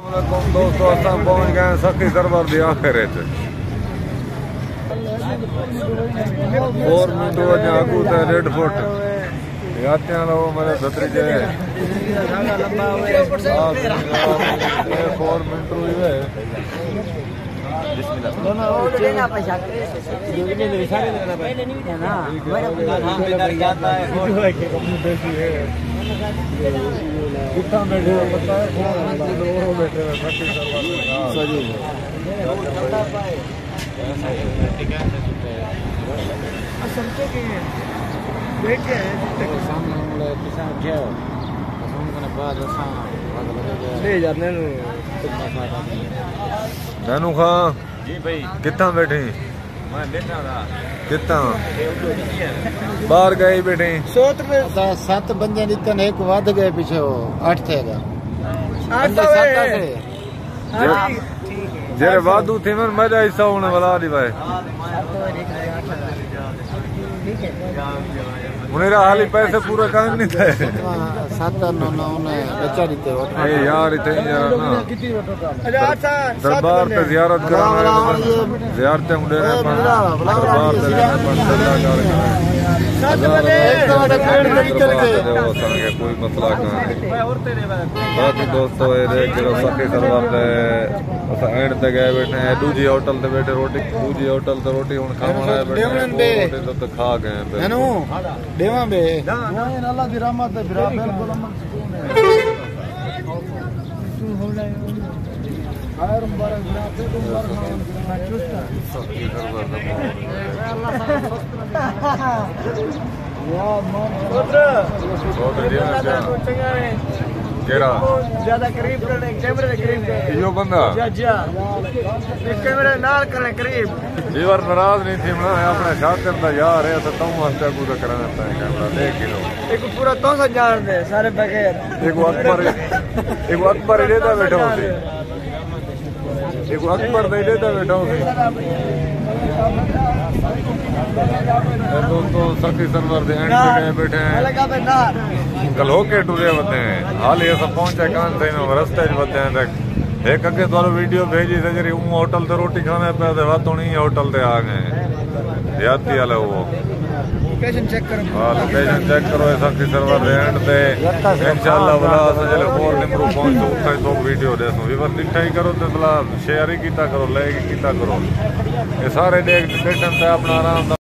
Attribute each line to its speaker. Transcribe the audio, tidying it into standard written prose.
Speaker 1: दोस्तों असां पहुंच गए सखी सरवर दी आखिर 4 मिनट वजह आगू ते रेड फोर्ट यात्रियां लो मेरे भत्रीजे 4 मिनट हुई है। कितना बैठे पता है बैठे नैनू खां जी भाई कितना बैठे मैं बैठा था कितना बाहर गए बैठे
Speaker 2: 7 बंदे निकल एक वध गए पीछे 8 थे
Speaker 1: जेरे वादू थे मन मजा हिस्सा होने वाला नहीं भाई मुनेरा हाली पैसे पूरे काम नहीं थे
Speaker 2: 7 बच्चा दीते
Speaker 1: यार इतने यार ना दरबार पे जियारत कराना जियारतें मुंडे ने दरबार पे कोई मसला नहीं बाकी दोस्तों सखी सरवर एंड ते गए बैठे हैं दूजी होटल ते बैठे रोटी दूजी होटल ते रोटी हुन खावण आए बैठे तो खा गए
Speaker 2: नैनू देवा बे अल्लाह दी रहमत है बिरा बिल्कुल अमन सुकून है खैर मुबारक जनाब से मुबारक चुस्ता
Speaker 1: सखी सरवर
Speaker 2: यार मान
Speaker 1: बहुत बढ़िया केरा
Speaker 2: ज्यादा करीब करने कैमरे के करीब
Speaker 1: यो बंदा
Speaker 2: कैमरे नाल करने करीब
Speaker 1: दीवार नाराज नहीं थी मैं अपने शातिर दा यार है तो तुम वास्ते पूरा कराना है कैमरा देख लो
Speaker 2: एक पूरा तो सब जान दे सारे बगैर
Speaker 1: एक अकबर लेता बैठा होते एक अकबर दे लेता बैठा होते दोस्तों सखी सरवर दे एंड पे गए बैठे हैं कल होके टुरे होते हैं हाल ये सब पहुंचे कान थे ना रास्ते होते हैं तक एक अगे थारो वीडियो भेजी थे जरी होटल ते रोटी खाने पे ते वातो नहीं होटल ते आ गए याती वाले वो
Speaker 2: लोकेशन चेक करो
Speaker 1: हां लोकेशन चेक करो सखी सरवर दे एंड ते इंशाल्लाह वाला जले 4 निमरू पहुंच तो तो वीडियो देखो वीवर दिखा ही करो ते शेयर ही कीता करो लाइक कीता करो ये सारे देख देखन ते अपना आराम